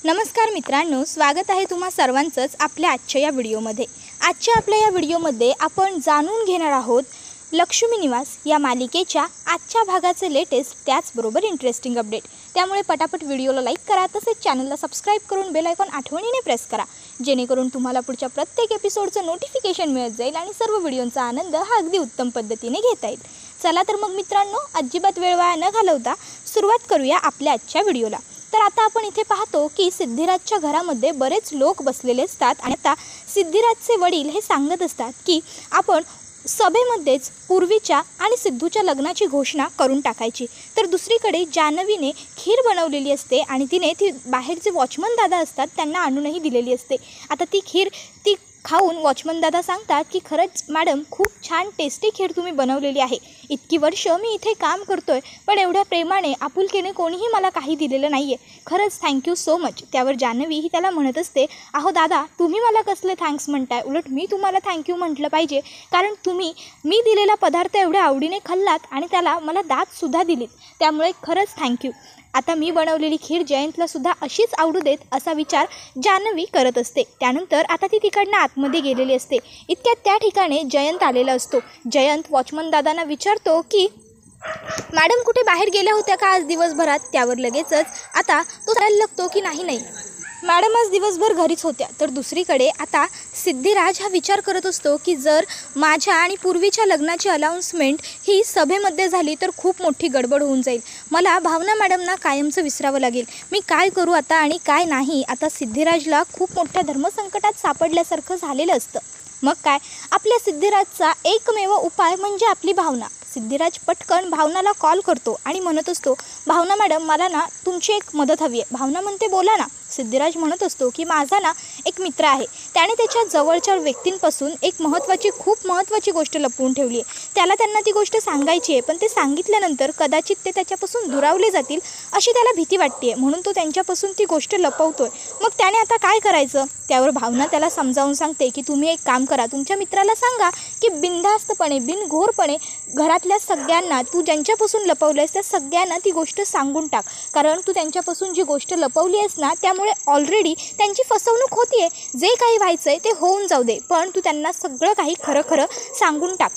नमस्कार मित्रांनो, स्वागत आहे तुम्हा सर्वांचंच आपल्या आजच्या या व्हिडिओमध्ये। आजच्या आपल्या या व्हिडिओमध्ये आपण जाणून घेणार आहोत लक्ष्मी निवास या मालिकेच्या आजच्या भागाचे लेटेस्ट त्याचबरोबर इंटरेस्टिंग अपडेट। त्यामुळे पटापट व्हिडिओला लाईक करा, तसेच चॅनलला सबस्क्राइब करून बेल आयकॉन आठवणीने प्रेस करा, जेणेकरून तुम्हाला पुढच्या प्रत्येक एपिसोडचं नोटिफिकेशन मिळत जाईल आणि सर्व व्हिडिओंचा आनंद हा अगदी उत्तम पद्धतीने घेता येईल। चला तर मग मित्रांनो, अजिबात वेळ वाया न घालवता सुरुवात करूया आपल्या आजच्या व्हिडिओला। तर आता आपण इथे पाहतो की सिद्धिराजच्या घरामध्ये बरेच लोक बसलेले असतात आणि आता सिद्धिराजचे वडील हे सांगत असतात की आपण सभेमध्येच पूर्वीच्या आणि सिद्धूच्या लग्नाची घोषणा करून टाकायची। तर दुसरीकडे जान्हवीने खीर बनवलेली असते आणि तिने ती बाहेरचे वॉचमन दादा असतात त्यांना आणूनही दिलेली असते। आता ती खीर खाऊन वॉचमन दादा सांगतात की खरंच मॅडम, खूप छान टेस्टी खीर तुम्ही बनवलेली आहे। इतकी वर्ष मी इथे काम करतोय, पण एवढ्या प्रेमाने आपुलकीने कोणीही मला काही दिलेलं नाही आहे। खरंच थँक्यू सो मच। त्यावर जान्हवी ही त्याला म्हणत असते, अहो दादा, तुम्ही मला कसले थँक्स म्हणताय? उलट मी तुम्हाला थँक्यू म्हटलं पाहिजे, कारण तुम्ही मी दिलेला पदार्थ एवढ्या आवडीने खाल्लात आणि त्याला मला दातसुद्धा दिलीत, त्यामुळे खरंच थँक्यू। आता मी बनवलेली खीर जयंतलासुद्धा अशीच आवडू देत असा विचार जान्हवी करत असते। त्यानंतर आता ती तिकडनं आतमध्ये गेलेली असते। इतक्यात त्या ठिकाणी जयंत आलेला असतो। जयंत वॉचमन दादांना विचारतो की मॅडम कुठे बाहेर गेल्या होत्या का आज दिवसभरात? त्यावर लगेचच आता तो सांगायला लागतो की नाही मॅडम, आज दिवसभर घरीच होत्या। तर दुसरीकडे आता सिद्धिराज हा विचार करत असतो की जर माझ्या आणि पूर्वीच्या लग्नाची अनाउन्समेंट ही सभेमध्ये झाली तर खूप मोठी गडबड होऊन जाईल। मला भावना मॅडमना कायमचं विसरावं लागेल। मी काय करू आता आणि काय नाही? आता सिद्धिराजला खूप मोठ्या धर्मसंकटात सापडल्यासारखं झालेलं असतं। मग काय, आपल्या सिद्धिराजचा एकमेव उपाय म्हणजे आपली भावना। सिद्धिराज पटकन भावनाला कॉल करतो आणि म्हणत असतो, भावना मॅडम, मला ना तुमची एक मदत हवी आहे। भावना म्हणते, बोला ना। सिद्धिराज म्हणत असतो की माझा ना एक मित्र आहे, त्याने त्याच्या जवळच्या व्यक्तींपासून एक खूप महत्त्वाची गोष्ट लपवून ठेवली आहे। त्यांना ती गोष्ट सांगायची आहे, पण ते सांगितल्यानंतर कदाचित ते त्याच्यापासून दुरावले जातील अशी त्याला भीती वाटते, म्हणून तो त्यांच्यापासून ती गोष्ट लपवतोय। मग त्याने आता काय करायचं? त्यावर भावना त्याला समजावून सांगते की तुम्ही एक काम करा, तुमच्या मित्राला सांगा की बिनधास्तपणे बिनघोरपणे घरातल्या सगळ्यांना, तू ज्यांच्यापासून लपवलंयस त्या सगळ्यांना ती गोष्ट सांगून टाक, कारण तू त्यांच्यापासून जी गोष्ट लपवली आहेस ना त्यामुळे ऑलरेडी त्यांची फसवणूक होतीये। जे काही व्हायचंय ते होऊन जाऊ दे, पण तू त्यांना सगळं काही खरं सांगून टाक।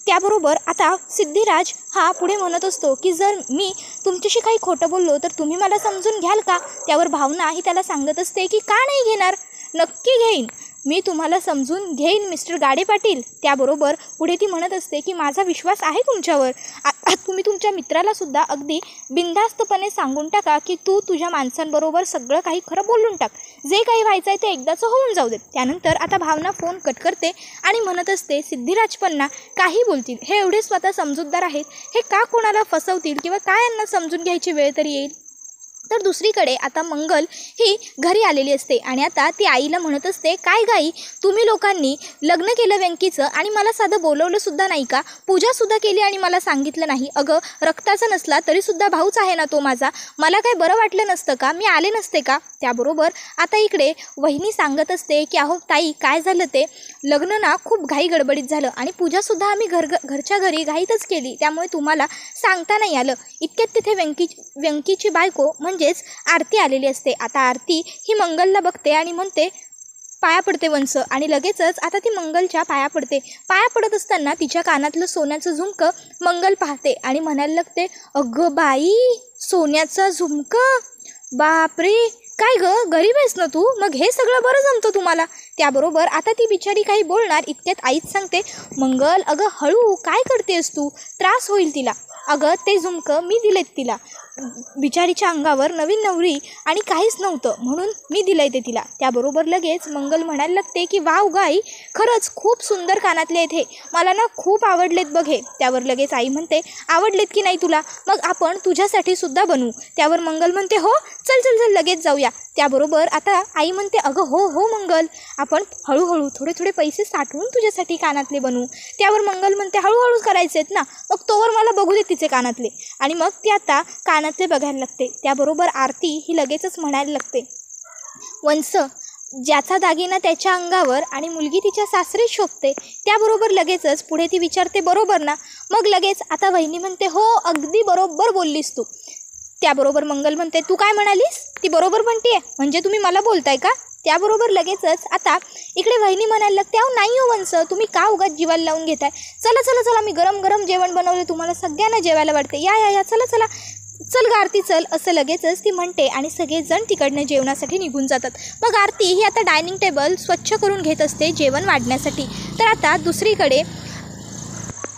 त्याबरोबर आता सिद्धिराज हा पुढे म्हणत असतो की जर मी तुमच्याशी काही खोटं बोललो तर तुम्ही मला समजून घ्याल का? त्यावर भावना ही त्याला सांगत असते की का नाही घेणार, नक्की घेईन, मी तुम्हाला समजून घेईन मिस्टर गाडे पाटील। त्याबरोबर पुढे ती म्हणत असते की माझा विश्वास आहे तुमच्यावर, तुम्ही तुमच्या मित्रालासुद्धा अगदी बिनधास्तपणे सांगून टाका की तू तुझ्या माणसांबरोबर सगळं काही खरं बोलून टाक, जे काही व्हायचं आहे ते एकदाचं होऊन जाऊ देत। त्यानंतर आता भावना फोन कट करते आणि म्हणत असते, सिद्धिराज पण ना काही बोलतील, हे एवढे स्वतः समजूतदार आहेत, हे का कोणाला फसवतील किंवा काय यांना समजून घ्यायची वेळ तरी येईल? तर दुसरीकडे आता मंगल ही घरी आलेली असते आणि आता ती आईला म्हणत असते, काय गाई, तुम्ही लोकांनी लग्न केलं व्यंकीचं आणि मला साधं बोलवलंसुद्धा नाही का? पूजासुद्धा केली आणि मला सांगितलं नाही? अगं, रक्ताचा नसला तरीसुद्धा भाऊच आहे ना तो माझा, मला काय बरं वाटलं नसतं का? मी आले नसते का? त्याबरोबर आता इकडे वहिनी सांगत असते की अहो ताई, काय झालं ते लग्न ना खूप घाई गडबडीत झालं आणि पूजासुद्धा आम्ही घरच्या घरी घाईतच केली, त्यामुळे तुम्हाला सांगता नाही आलं। इतक्यात तिथे व्यंकीची बायको म्हणजेच आरती आलेली असते। आता आरती ही मंगलला बघते आणि म्हणते, पाया पडते वंश, आणि लगेचच आता ती मंगलच्या पाया पडते। पाया पडत असताना तिच्या कानातलं सोन्याचं झुमकं मंगल पाहते आणि म्हणायला लागते, अगं बाई, सोन्याचं झुमकं, बापरे, काय गं, गरीब आहेस ना तू, मग हे सगळं बरं जमतं तुम्हाला? त्याबरोबर आता ती बिचारी काही बोलणार इतक्यात आईच सांगते, मंगल अगं हळू, काय करतेस तू, त्रास होईल तिला। अगं, ते झुमकं मी दिलेत तिला, बिचारीच्या अंगावर नवीन नवरी आणि काहीच नव्हतं म्हणून मी दिलंय ते तिला। त्याबरोबर लगेच मंगल म्हणायला लागते की वाव गाई, खरंच खूप सुंदर कानातले आहेत हे, मला ना खूप आवडलेत बघ हे। त्यावर लगेच आई म्हणते, आवडलेत की नाही तुला, मग आपण तुझ्यासाठी सुद्धा बनवू। त्यावर मंगल म्हणते, हो चल चल चल लगेच जाऊया। त्याबरोबर आता आई म्हणते, अगं हो मंगल, आपण हळूहळू थोडे पैसे साठवून तुझ्यासाठी कानातले बनवू। त्यावर मंगल म्हणते, हळूहळूच करायचे आहेत ना, मग तोवर मला बघू दे तिचे कानातले। आणि मग ती आता कानातले बघायला लागते। त्याबरोबर आरती ही लगेचच म्हणायला लागते, वंश, ज्याचा दागिना त्याच्या अंगावर आणि मुलगी तिच्या सासरी शोभते। त्याबरोबर लगेचच पुढे ती विचारते, बरोबर ना? मग लगेच आता वहिनी म्हणते, हो अगदी बरोबर बोललीस तू। त्याबरोबर मंगल म्हणते, तू काय म्हणालीस? ती बरोबर म्हणते म्हणजे तुम्ही मला बोलताय का? त्याबरोबर लगेचच आता इकडे वहिनी म्हणायला लागते, अहो नाही हो वंस, तुम्ही का उगाच जीवाला लावून घेताय? चला चला चला, मी गरम गरम जेवण बनवले, तुम्हाला सगळ्यांना जेवायला वाटते, या या या, चला चला, चल ग आरती चल, असं लगेचच ती म्हणते आणि सगळेजण तिकडनं जेवणासाठी निघून जातात. मग आरती ही आता डायनिंग टेबल स्वच्छ करून घेत असते जेवण वाढण्यासाठी. तर आता दुसरीकडे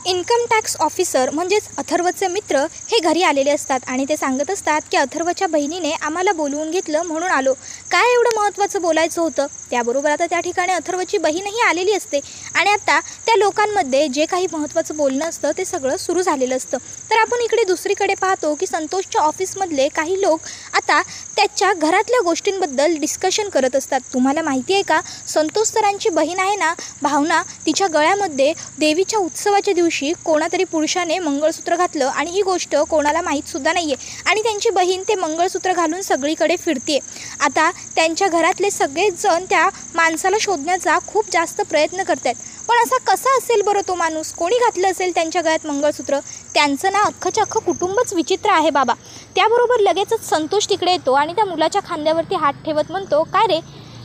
इन्कम टॅक्स ऑफिसर म्हणजेच अथर्वचे मित्र हे घरी आलेले असतात आणि ते सांगत असतात की अथर्वच्या बहिणीने आम्हाला बोलवून घेतलं म्हणून आलो. काय एवढं महत्त्वाचं बोलायचं होतं? त्याबरोबर आता त्या ठिकाणी अथर्वची बहीणही आलेली असते आणि आता त्या लोकांमध्ये जे काही महत्त्वाचं बोलणं असतं ते सगळं सुरू झालेलं असतं. तर आपण इकडे दुसरीकडे पाहतो की संतोषच्या ऑफिसमधले काही लोक आता त्याच्या घरातल्या गोष्टींबद्दल डिस्कशन करत असतात. तुम्हाला माहिती आहे का, संतोष सरांची बहीण आहे ना भावना, तिच्या गळ्यामध्ये देवीच्या उत्सवाच्या दिवशी कोणातरी पुरुषाने मंगळसूत्र घातलं आणि ही गोष्ट कोणाला माहीतसुद्धा नाही आहे आणि त्यांची बहीण ते मंगळसूत्र घालून सगळीकडे फिरते. आता त्यांच्या घरातले सगळेच जण त्या माणसाला शोधण्याचा खूप जास्त प्रयत्न करतात. पण असा कसा असेल बरं तो माणूस? कोणी घातलं असेल त्यांच्या गळ्यात मंगळसूत्र? त्यांचं ना अख्खंच्या अख्खं कुटुंबच विचित्र आहे बाबा. त्याबरोबर लगेचच संतोष तिकडे येतो आणि त्या मुलाच्या खांद्यावरती हात ठेवत म्हणतो, काय रे,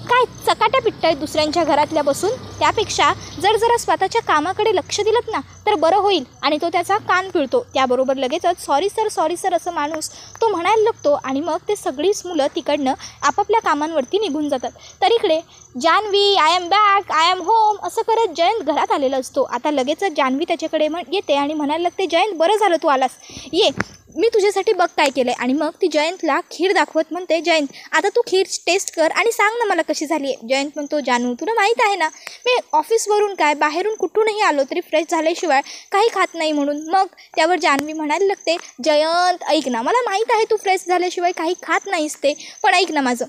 काय चकाट्या पिट्टायत दुसऱ्यांच्या घरातल्या बसून? त्यापेक्षा जरा स्वतःच्या कामाकडे लक्ष दिलत ना तर बरं होईल. आणि तो त्याचा कान पिळतो. त्याबरोबर लगेचच सॉरी सर असं माणूस तो म्हणायला लागतो आणि मग ते सगळीच मुलं तिकडनं आपापल्या कामांवरती निघून जातात. तर इकडे Janhavi, I am back, I am home असं करत जयंत घरात आलेला असतो. आता लगेचच जान्हवी त्याच्याकडे येते आणि म्हणायला लागते, जयंत बरं झालं तू आलास, ये मी तुझ्यासाठी बघ काय केलं आहे. आणि मग ती जयंतला खीर दाखवत म्हणते, जयंत आता तू खीर टेस्ट कर आणि सांग ना मला कशी झाली आहे. जयंत म्हणतो, जानू तुला माहीत आहे ना मी ऑफिसवरून काय बाहेरून कुठूनही आलो तरी फ्रेश झाल्याशिवाय काही खात नाही म्हणून. मग त्यावर जान्हवी म्हणायला लागते, जयंत ऐक ना, मला माहीत आहे तू फ्रेश झाल्याशिवाय काही खात नाहीस ते, पण ऐक ना माझं,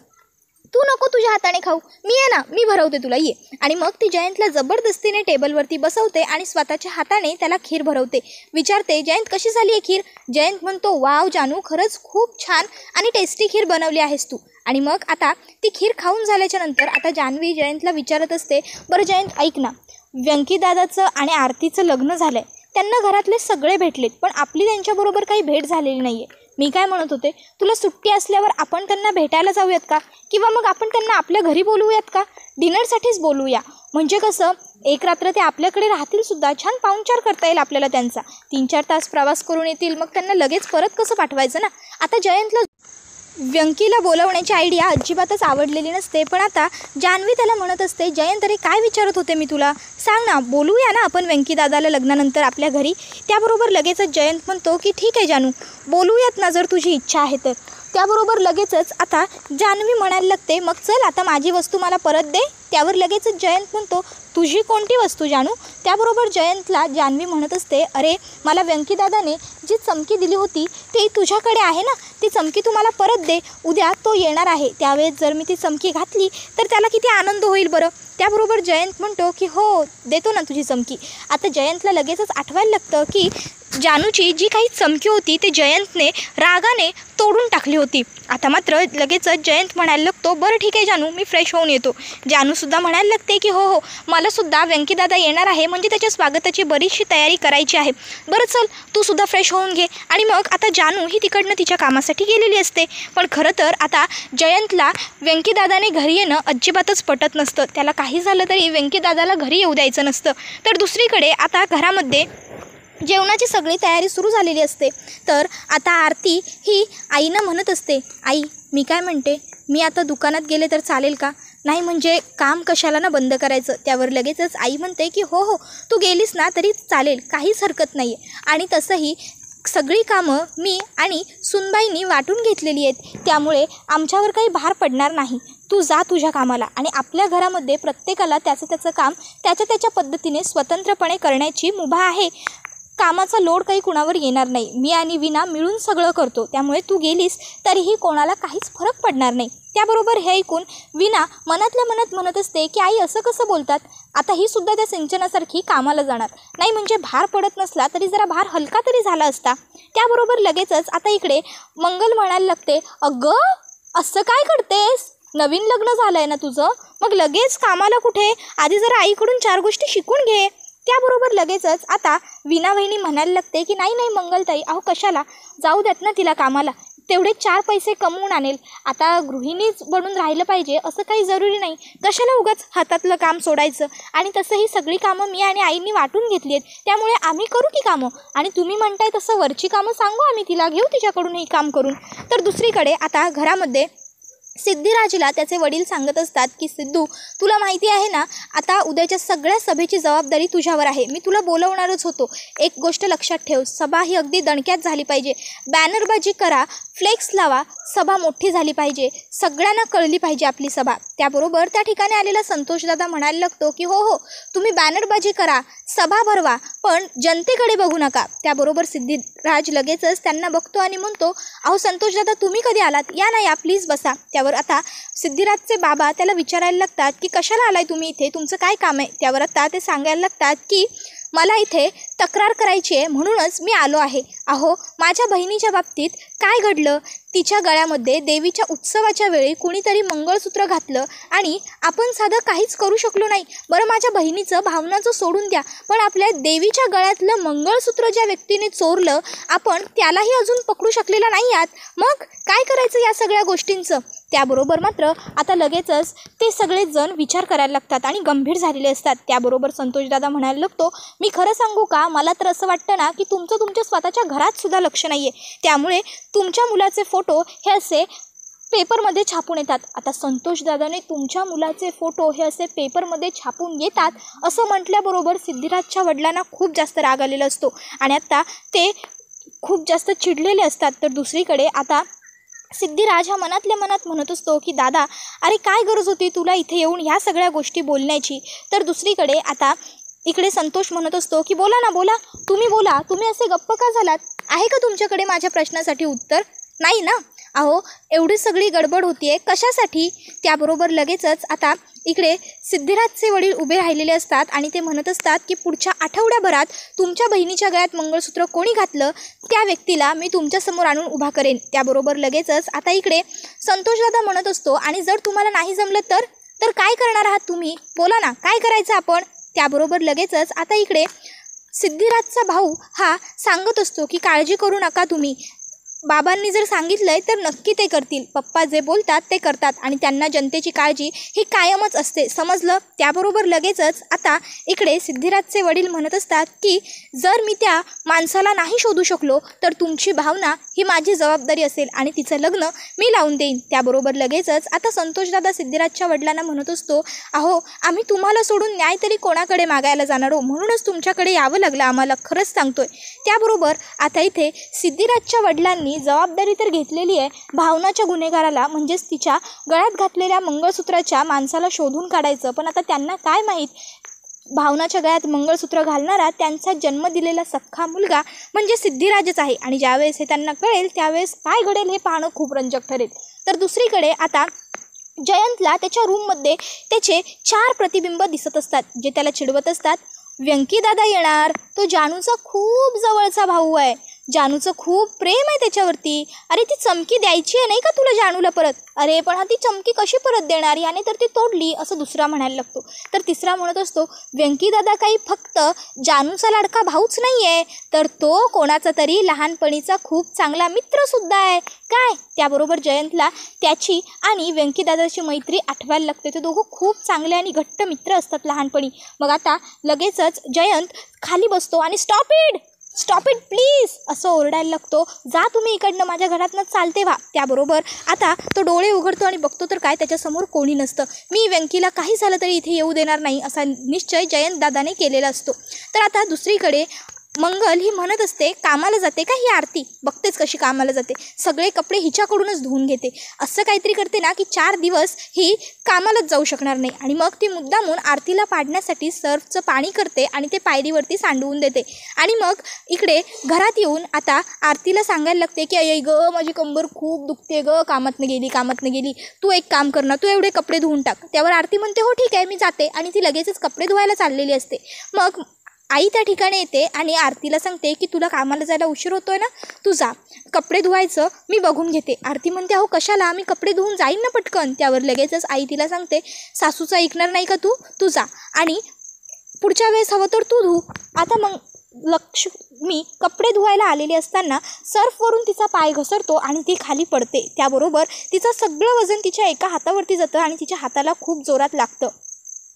तू नको तुझ्या हाताने खाऊ, मी आहे ना मी भरवते तुला, ये. आणि मग ती जयंतला जबरदस्तीने टेबलवरती बसवते आणि स्वतःच्या हाताने त्याला खीर भरवते. विचारते, जयंत कशी झाली आहे खीर? जयंत म्हणतो, वाव जानू, खरंच खूप छान आणि टेस्टी खीर बनवली आहेस तू. आणि मग आता ती खीर खाऊन झाल्याच्या नंतर आता जान्हवी जयंतला विचारत असते, बरं जयंत ऐक ना, व्यंकीदादाचं आणि आरतीचं लग्न झालं आहे, त्यांना घरातले सगळे भेटलेत पण आपली त्यांच्याबरोबर काही भेट झालेली नाही आहे. मी काय म्हणत होते, तुला सुट्टी असल्यावर आपण त्यांना भेटायला जाऊयात का? किंवा मग आपण त्यांना आपल्या घरी बोलवूयात का? डिनरसाठीच बोलवूया, म्हणजे कसं एक रात्र ते आपल्याकडे राहतील सुद्धा, छान पाहुणचार करता येईल आपल्याला त्यांचा. 3-4 तास प्रवास करून येतील, मग त्यांना लगेच परत कसं पाठवायचं ना. आता जयंतला व्यंकीला बोलवण्याची आयडिया अजिबातच आवडलेली नसते. पण आता जान्हवी त्याला म्हणत असते, जयंत अरे काय विचारत होते मी तुला, सांग ना, बोलूया ना आपण व्यंकीदादाला लग्नानंतर आपल्या घरी. त्याबरोबर लगेचच जयंत म्हणतो की ठीक आहे जानू, बोलूयात ना जर तुझी इच्छा आहे तर. त्याबरोबर लगेचच आता जान्हवी म्हणायला लागते, मग चल आता माझी वस्तू मला परत दे. त्यावर लगेचच जयंत म्हणतो, तुझी कोणती वस्तू जानू? त्याबरोबर जयंतला जान्हवी म्हणत असते, अरे मला व्यंकीदादाने जी चमकी दिली होती ती तुझ्याकडे आहे ना, ती चमकी तू मला परत दे. उद्या तो येणार आहे, त्यावेळेस जर मी ती चमकी घातली तर त्याला किती आनंद होईल बरं. त्याबरोबर जयंत म्हणतो की हो देतो ना तुझी चमकी. आता जयंतला लगेचच आठवायला लागतं की जानूची जी काही चमकी होती ते जयंतने रागाने तोडून टाकली होती. आता मात्र लगेचच जयंत म्हणायला लागतो, बरं ठीक आहे जानू, मी फ्रेश होऊन येतो. जानूसुद्धा म्हणायला लागते की हो मलासुद्धा व्यंकीदादा येणार आहे, म्हणजे त्याच्या स्वागताची बरीचशी तयारी करायची आहे. बरं चल तू सुद्धा फ्रेश होऊन घे. आणि मग आता जानू ही तिकडनं तिच्या कामासाठी गेलेली असते. पण खरं तर आता जयंतला व्यंकीदादाने घरी येणं अजिबातच पटत नसतं. त्याला काही झालं तरी व्यंकीदादाला घरी येऊ द्यायचं नसतं. तर दुसरीकडे आता घरामध्ये जेवणाची सगळी तयारी सुरू झालेली असते. तर आता आरती ही आईनं म्हणत असते, आई मी काय म्हणते, मी आता दुकानात गेले तर चालेल का? नाही म्हणजे काम कशाला ना बंद करायचं. त्यावर लगेचच आई म्हणते की हो तू गेलीस ना तरी चालेल, काहीच हरकत नाही आहे. आणि तसंही सगळी कामं मी आणि सुनबाईंनी वाटून घेतलेली आहेत, त्यामुळे आमच्यावर काही भार पडणार नाही. तू जा तुझ्या कामाला. आणि आपल्या घरामध्ये प्रत्येकाला त्याचं काम त्याच्या पद्धतीने स्वतंत्रपणे करण्याची मुभा आहे. कामाचा लोड काही कुणावर येणार नाही. मी आणि विना मिळून सगळं करतो, त्यामुळे तू गेलीस तरीही कोणाला काहीच फरक पडणार नाही. त्याबरोबर हे ऐकून विना मनातल्या मनात म्हणत असते की आई असं कसं बोलतात, आता ही सुद्धा त्या सिंचनासारखी कामाला जाणार नाही, म्हणजे भार पडत नसला तरी जरा भार हलका तरी झाला असता. त्याबरोबर लगेचच आता इकडे मंगल म्हणायला लागते, अगं असं काय करतेस, नवीन लग्न झालं आहे ना तुझं, मग लगेच कामाला कुठे, आधी जरा आईकडून 4 गोष्टी शिकून घे. त्याबरोबर लगेचच आता विना वहिनी म्हणायला लागते की नाही मंगलताई, अहो कशाला, जाऊ द्यात ना तिला कामाला, तेवढे 4 पैसे कमवून आणेल. आता गृहिणीच बनून राहिलं पाहिजे असं काही जरुरी नाही. कशाला उगाच हातातलं काम सोडायचं. आणि तसंही सगळी कामं मी आणि आईंनी वाटून घेतली आहेत, त्यामुळे आम्ही करू की कामं. आणि तुम्ही म्हणताय तसं वरची कामं सांगू आम्ही तिला, घेऊ तिच्याकडून हे काम करून. तर दुसरीकडे आता घरामध्ये सिद्धिराजला त्याचे वडील सांगत असतात की सिद्धू, तुला माहिती आहे ना, आता उद्याच्या सगळ्या सभेची जबाबदारी तुझ्यावर आहे. मी तुला बोलवणारच होतो. एक गोष्ट लक्षात ठेव, सभा ही अगदी दणक्यात झाली पाहिजे. बॅनरबाजी करा, फ्लेक्स लावा, सभा मोठी झाली पाहिजे, सगळ्यांना कळली पाहिजे आपली सभा. त्याबरोबर त्या ठिकाणी आलेला संतोषदादा म्हणायला लागतो की हो, तुम्ही बॅनरबाजी करा, सभा भरवा, पण जनतेकडे बघू नका. त्याबरोबर सिद्धिराज लगेचच त्यांना बघतो आणि म्हणतो, अहो संतोषदादा, तुम्ही कधी आलात? या ना, या प्लीज बसा. त्यावर आता सिद्धिराजचे बाबा त्याला विचारायला लागतात की कशाला आलाय तुम्ही इथे, तुमचं काय काम आहे? त्यावर आता ते सांगायला लागतात की मला इथे तक्रार करायची आहे, म्हणूनच मी आलो आहे. अहो, माझ्या बहिणीच्या बाबतीत काय घडलं? तिच्या गळ्यामध्ये देवीच्या उत्सवाच्या वेळी कुणीतरी मंगळसूत्र घातलं आणि आपण साधं काहीच करू शकलो नाही. बरं, माझ्या बहिणीचं भावनाचं सोडून द्या, पण आपल्या देवीच्या गळ्यातलं मंगळसूत्र ज्या व्यक्तीने चोरलं, आपण त्यालाही अजून पकडू शकलेला नाही आहात. मग काय करायचं या सगळ्या गोष्टींचं? त्याबरोबर मात्र आता लगेचच ते सगळेजण विचार करायला लागतात आणि गंभीर झालेले असतात. त्याबरोबर संतोषदादा म्हणायला लागतो, मी खरं सांगू का, मला तर असं वाटतं ना की तुमच्या स्वतःच्या घरात सुद्धा लक्ष नाही आहे. त्यामुळे तुमच्या मुलाचे फोटो हे असे पेपरमध्ये छापून येतात. आता संतोषदादाने तुमच्या मुलाचे फोटो हे असे पेपरमध्ये छापून येतात असं म्हटल्याबरोबर सिद्धिराजच्या वडिलांना खूप जास्त राग आलेला असतो आणि आता ते खूप जास्त चिडलेले असतात. तर दुसरीकडे आता सिद्धिराज हा मनातल्या मनात म्हणत असतो की दादा, अरे काय गरज होती तुला इथे येऊन ह्या सगळ्या गोष्टी बोलण्याची? तर दुसरीकडे आता इकडे संतोष म्हणत असतो की बोला ना, बोला, तुम्ही बोला, तुम्ही असे गप्प का झालात? आहे का तुमच्याकडे माझ्या प्रश्नासाठी उत्तर? नाही ना? अहो, एवढी सगळी गडबड होतीये कशासाठी? त्याबरोबर लगेचच आता इकडे सिद्धिराजचे वडील उभे राहिलेले असतात आणि ते म्हणत असतात की पुढच्या आठवड्याभरात तुमच्या बहिणीच्या गळ्यात मंगळसूत्र कोणी घातलं त्या व्यक्तीला मी तुमच्यासमोर आणून उभा करेन. त्याबरोबर लगेचच आता इकडे संतोषदादा म्हणत असतो, आणि जर तुम्हाला नाही जमलं तर काय करणार आहात तुम्ही? बोला ना, काय करायचं आपण? त्याबरोबर लगेचच आता इकडे सिद्धिराजचा भाऊ हा सांगत असतो की काळजी करू नका तुम्ही, बाबांनी जर सांगितलंय तर नक्की ते करतील. पप्पा जे बोलतात ते करतात आणि त्यांना जनतेची काळजी ही कायमच असते, समजलं? त्याबरोबर लगेचच आता इकडे सिद्धिराजचे वडील म्हणत असतात की जर मी त्या माणसाला नाही शोधू शकलो तर तुमची भावना ही माझी जबाबदारी असेल आणि तिचं लग्न मी लावून देईन. त्याबरोबर लगेचच आता संतोषदादा सिद्धिराजच्या वडिलांना म्हणत असतो, अहो, आम्ही तुम्हाला सोडून न्याय तरी कोणाकडे मागायला जाणार हो, म्हणूनच तुमच्याकडे यावं लागलं आम्हाला, खरंच सांगतोय. त्याबरोबर आता इथे सिद्धिराजच्या वडिलांनी जबाबदारी तर घेतलेली आहे, भावनाच्या गुन्हेगाराला म्हणजेच तिच्या गळ्यात घातलेल्या मंगळसूत्राच्या माणसाला शोधून काढायचं. पण आता त्यांना काय माहीत, भावनाच्या गळ्यात मंगळसूत्र घालणारा त्यांचा जन्म दिलेला सख्खा मुलगा म्हणजे सिद्धिराजच आहे. आणि ज्यावेळेस हे त्यांना कळेल त्यावेळेस काय घडेल हे पाहणं खूप रंजक ठरेल. तर दुसरीकडे आता जयंतला त्याच्या रूममध्ये त्याचे 4 प्रतिबिंब दिसत असतात जे त्याला चिडवत असतात. व्यंकीदादा येणार, तो जानूचा खूप जवळचा भाऊ आहे, जानूचं खूप प्रेम आहे त्याच्यावरती. अरे ती चमकी द्यायची आहे नाही का तुला जानूला परत? अरे पण हा ती चमकी कशी परत देणार, याने तर ती तोडली, असं दुसरा म्हणायला लागतो. तर तिसरा म्हणत असतो, व्यंकीदादा काही फक्त जानूचा लाडका भाऊच नाही आहे, तर तो कोणाचा तरी लहानपणीचा खूप चांगला मित्रसुद्धा आहे. काय? त्याबरोबर जयंतला त्याची आणि व्यंकीदादाची मैत्री आठवायला लागते. ते दोघं खूप चांगले आणि घट्ट मित्र असतात लहानपणी. मग आता लगेचच जयंत खाली बसतो आणि स्टॉप इट प्लीज असं ओरडायला लागतो. जा तुम्ही इकडनं, माझ्या घरातनं चालते व्हा. त्याबरोबर आता तो डोळे उघडतो आणि बघतो तर काय, त्याच्यासमोर कोणी नसतं. मी व्यंकीला काही झालं तरी इथे येऊ देणार नाही असा निश्चय जयंत दादाने केलेला असतो. तर आता दुसरीकडे मंगल ही म्हणत असते, कामाला जाते का ही आरती? बघतेच कशी कामाला जाते, सगळे कपडे हिच्याकडूनच धुवून घेते, असं काहीतरी करते ना की 4 दिवस ही कामालाच जाऊ शकणार नाही. आणि मग ती मुद्दामून आरतीला पाडण्यासाठी सर्फचं पाणी करते आणि ते पायरीवरती सांडवून देते. आणि मग इकडे घरात येऊन आता आरतीला सांगायला लागते की अय ग, माझी कंबर खूप दुखते ग, कामातनं गेली, तू एक काम कर ना, तू एवढे कपडे धुवून टाक. त्यावर आरती म्हणते, हो ठीक आहे, मी जाते, आणि ती लगेचच कपडे धुवायला चाललेली असते. मग आई त्या ठिकाणी येते आणि आरतीला सांगते की तुला कामाला जायला उशीर होतोय ना, तू जा, कपडे धुवायचं मी बघून घेते. आरती म्हणते, अहो कशाला, मी कपडे धुवून जाईन ना पटकन. त्यावर लगेचच आई तिला सांगते, सासूचं ऐकणार नाही का तू जा, आणि पुढच्या वेळेस हवं तर तू धू. आता मग लक्ष्मी कपडे धुवायला आलेली असताना सर्फवरून तिचा पाय घसरतो आणि ती खाली पडते. त्याबरोबर तिचं सगळं वजन तिच्या एका हातावरती जातं आणि तिच्या हाताला खूप जोरात लागतं.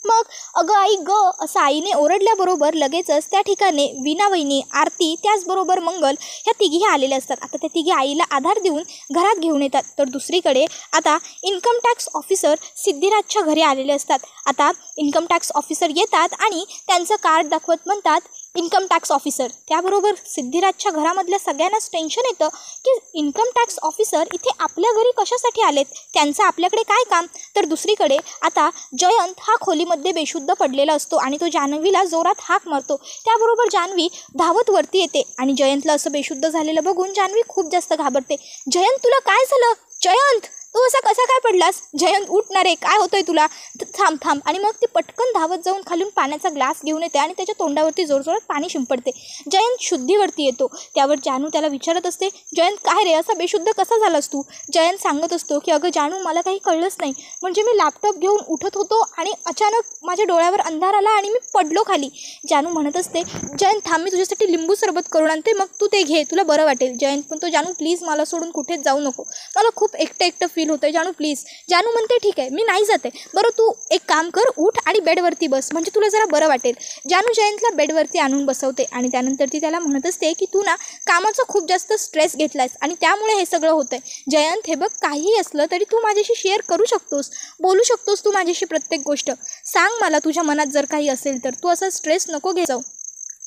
मग अगं आई ग असं आईने ओरडल्याबरोबर लगेचच त्या ठिकाणी वीणा वहिनी, आरती, त्याचबरोबर मंगल ह्या तिघीही आलेल्या असतात. आता त्या तिघी आईला आधार देऊन घरात घेऊन येतात. तर दुसरीकडे आता इन्कम टॅक्स ऑफिसर सिद्धिराजच्या घरी आलेले असतात. आता इन्कम टॅक्स ऑफिसर येतात आणि त्यांचं कार्ड दाखवत म्हणतात इन्कम टॅक्स ऑफिसर. त्याबरोबर सिद्धिराजच्या घरामधल्या सगळ्यांनाच टेन्शन येतं की इन्कम टॅक्स ऑफिसर इथे आपल्या घरी कशासाठी आलेत, त्यांचं आपल्याकडे काय काम. तर दुसरीकडे आता जयंत हा खोलीमध्ये बेशुद्ध पडलेला असतो आणि तो जान्हवीला जोरात हाक मारतो. त्याबरोबर जान्हवी धावत वरती येते आणि जयंतला असं बेशुद्ध झालेलं बघून जान्हवी खूप जास्त घाबरते. जयंत तुला काय झालं? जयंत तू असा कसा काय पडलास? जयंत उठणार आहे, काय होतंय तुला? थांब थांब. आणि मग ती पटकन धावत जाऊन खालून पाण्याचा ग्लास घेऊन येते आणि त्याच्या तोंडावरती जोरजोरात पाणी शिंपडते. जयंत शुद्धीवरती येतो. त्यावर जानू त्याला विचारत असते, जयंत काय रे असा बेशुद्ध कसा झालास तू? जयंत सांगत असतो की अगं जानू मला काही कळलंच नाही, म्हणजे मी लॅपटॉप घेऊन उठत होतो आणि अचानक माझ्या डोळ्यावर अंधार आला आणि मी पडलो खाली. जानू म्हणत असते, जयंत थांब मी तुझ्यासाठी लिंबू सरबत करून आणते, मग तू ते घे, तुला बरं वाटेल. जयंत म्हणतो, जानू प्लीज मला सोडून कुठेच जाऊ नको, मला खूप एकटं फील होतंय जानू प्लीज. जानू म्हणते ठीक आहे मी नाही जाते, बरं तू एक काम कर, उठ आणि बेडवरती बस, म्हणजे तुला जरा बरं वाटेल. जानू जयंतला बेडवरती आणून बसवते आणि त्यानंतर ती त्याला म्हणत असते की तू ना कामाचा खूप जास्त स्ट्रेस घेतलायस आणि त्यामुळे हे सगळं होतंय. जयंत हे बघ काहीही असलं तरी तू माझ्याशी शेअर करू शकतोस, बोलू शकतोस तू माझ्याशी प्रत्येक गोष्ट. सांग मला तुझ्या मनात जर काही असेल तर, तू असा स्ट्रेस नको घे जाऊ,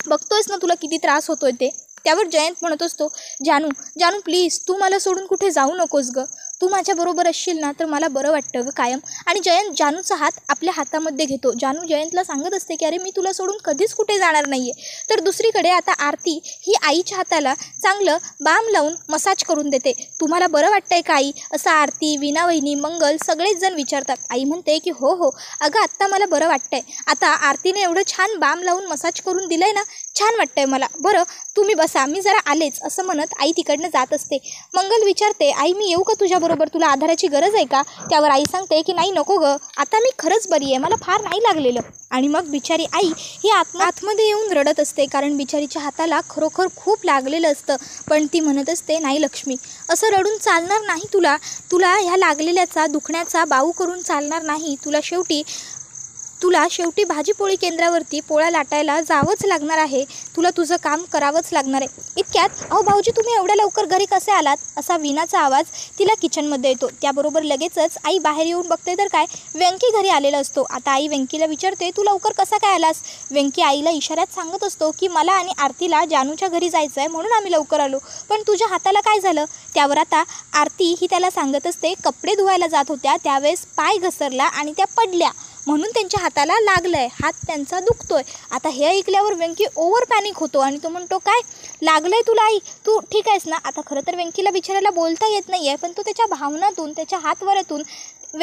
बघतोयस ना तुला किती त्रास होतोय ते. त्यावर जयंत म्हणत असतो, जानू प्लीज तू मला सोडून कुठे जाऊ नकोस गं, तू माझ्याबरोबर असशील ना तर मला बरं वाटतं गं कायम. आणि जयंत जानूचा हात आपल्या हातामध्ये घेतो. जानू जयंतला सांगत असते की अरे मी तुला सोडून कधीच कुठे जाणार नाही आहे. तर दुसरीकडे आता आरती ही आईच्या हाताला चांगलं बाम लावून मसाज करून देते. तुम्हाला बरं वाटतंय का आई? असं आरती, वीणा वहिनी, मंगल सगळेच जण विचारतात. आई म्हणते की हो अगं आत्ता मला बरं वाटतंय. आता आरतीने एवढं छान बाम लावून मसाज करून दिलंय ना, छान वाटतंय मला. बरं तुम्ही बसा, मी जरा आलेच, असं म्हणत आई तिकडनं जात असते. मंगल विचारते, आई मी येऊ का तुझ्याबरोबर, तुला आधाराची गरज आहे का? त्यावर आई सांगते की नाही नको गं, आता मी खरंच बरी आहे, मला फार नाही लागलेलं. आणि मग बिचारी आई ही आतमध्ये येऊन रडत असते, कारण बिचारीच्या हाताला खरोखर खूप लागलेलं असतं. पण ती म्हणत असते नाही लक्ष्मी, असं रडून चालणार नाही, तुला ह्या लागलेल्याचा दुखण्याचा बाऊ करून चालणार नाही. तुला शेवटी भाजीपोळी केंद्रावरती पोळ्या लाटायला जावंच लागणार आहे, तुला तुझं काम करावंच लागणार आहे. इतक्यात अहो भाऊजी तुम्ही एवढ्या लवकर घरी कसे आलात, असा वीणाचा आवाज तिला किचनमध्ये येतो. त्याबरोबर लगेचच आई बाहेर येऊन बघते तर काय, व्यंकी घरी आलेला असतो. आता आई व्यंकीला विचारते, तू लवकर कसा काय आलास? व्यंकी आईला इशाऱ्यात सांगत असतो की मला आणि आरतीला जानूच्या घरी जायचं आहे म्हणून आम्ही लवकर आलो, पण तुझ्या हाताला काय झालं? त्यावर आता आरती ही त्याला सांगत असते, कपडे धुवायला जात होत्या त्यावेळेस पाय घसरला आणि त्या पडल्या म्हणून त्यांच्या हाताला लागलंय, हात त्यांचा दुखतोय. आता हे ऐकल्यावर व्यंकी ओव्हर पॅनिक होतो आणि तो म्हणतो, काय लागलंय तुला आई, तू ठीक आहेस ना? आता खरं तर व्यंकीला बिचारायला बोलता येत नाही आहे, पण तो त्याच्या भावनातून त्याच्या हातवाऱ्यातून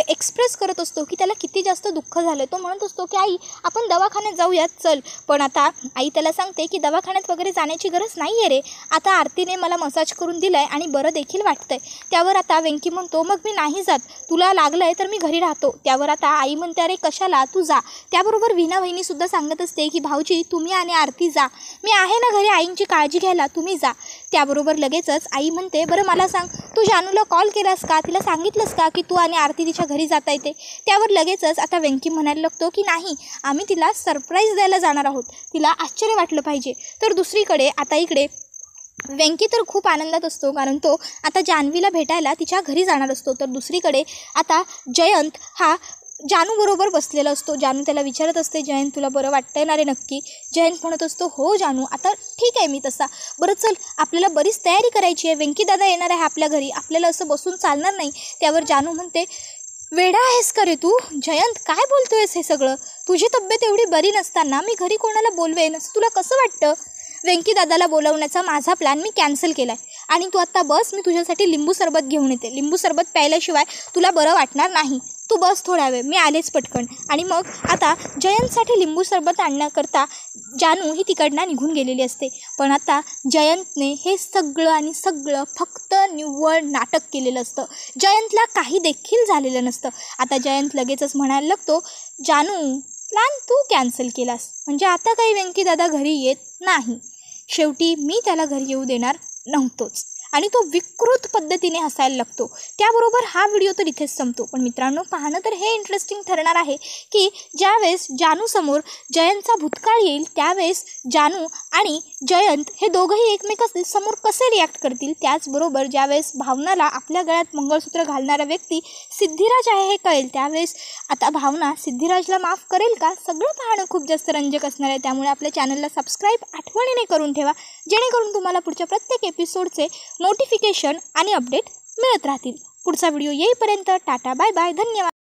एक्सप्रेस करत असतो की त्याला किती जास्त दुःख झालं. तो म्हणत असतो की आई आपण दवाखान्यात जाऊयात चल. पण आता आई त्याला सांगते की दवाखान्यात वगैरे जाण्याची गरज नाही आहे रे, आता आरतीने मला मसाज करून दिलाय आणि बरं देखील वाटतंय. त्यावर आता व्यंकी म्हणतो, मग मी नाही जात, तुला लागलंय तर मी घरी राहतो. त्यावर आता आई म्हणते, अरे कशाला, तू जा. त्याबरोबर वीणा वहिनीसुद्धा सांगत असते की भाऊजी तुम्ही आणि आरती जा, मी आहे ना घरी आईंची काळजी घ्यायला, तुम्ही जा. त्याबरोबर लगेचच आई म्हणते, बरं मला सांग, तू जानूला कॉल केलास का, तिला सांगितलंस का की तू आणि आरती तिच्या घरी जाता येते? त्यावर लगेचच आता व्यंकी म्हणायला लागतो की नाही, आम्ही तिला सरप्राईज द्यायला जाणार आहोत, तिला आश्चर्य वाटलं पाहिजे. तर दुसरीकडे आता इकडे व्यंकी तर खूप आनंदात असतो, कारण तो आता जान्हवीला भेटायला तिच्या घरी जाणार असतो. तर दुसरीकडे आता जयंत हा जानूबरोबर बसलेला असतो. जानू त्याला विचारत असते, जयंत तुला बरं वाटतंय ना रे नक्की? जयंत म्हणत असतो, हो जानू आता ठीक आहे मी तसा. बरं चल आपल्याला बरीच तयारी करायची आहे, व्यंकी दादा येणार आहे आपल्या घरी, आपल्याला असं बसून चालणार नाही. त्यावर जानू म्हणते, वेडा आहेस का रे तू? जयंत काय बोलतोयस हे सगळं? तुझी तब्येत एवढी बरी नसताना मी घरी कोणाला बोलवेन असं तुला कसं वाटतं? व्यंकी दादाला बोलवण्याचा माझा प्लॅन मी कॅन्सल केला आहे आणि तू आत्ता बस, मी तुझ्यासाठी लिंबू सरबत घेऊन येते. लिंबू सरबत प्यायल्याशिवाय तुला बरं वाटणार नाही, तू बस थोड्या वेळ, मी आलेच पटकन. आणि मग आता जयंतसाठी लिंबू सरबत आणण्याकरता जानू ही तिकडनं निघून गेलेली असते. पण आता जयंतने हे सगळं आणि सगळं फक्त निव्वळ नाटक केलेलं असतं, जयंतला काही देखील झालेलं नसतं. आता जयंत लगेचच म्हणायला लागतो, जानू प्लॅन तू कॅन्सल केलास म्हणजे आता काही व्यंकी दादा घरी येत नाही. शेवटी मी त्याला घरी येऊ देणार नव्हतोच आणि तो विकृत पद्धतीने हसायला लागतो. त्याबरोबर हा व्हिडिओ तर इथेच संपतो. पण मित्रांनो, पाहणं तर हे इंटरेस्टिंग ठरणार आहे की ज्यावेळेस जानूसमोर जयंतचा भूतकाळ येईल त्यावेळेस जानू आणि जयंत हे दोघंही एकमेकांसमोर कसे रिॲक्ट करतील. त्याचबरोबर ज्यावेळेस भावनाला आपल्या गळ्यात मंगळसूत्र घालणारा व्यक्ती सिद्धिराज आहे हे कळेल त्यावेळेस आता भावना सिद्धिराजला माफ करेल का. सगळं पाहणं खूप जास्त रंजक असणार आहे. त्यामुळे आपल्या चॅनलला सबस्क्राईब आठवणीने करून ठेवा, जेणेकरून तुम्हाला पुढच्या प्रत्येक एपिसोडचे नोटिफिकेशन आणि अपडेट मिळत राहतील. पुढचा व्हिडिओ येईपर्यंत टाटा बाय बाय, धन्यवाद.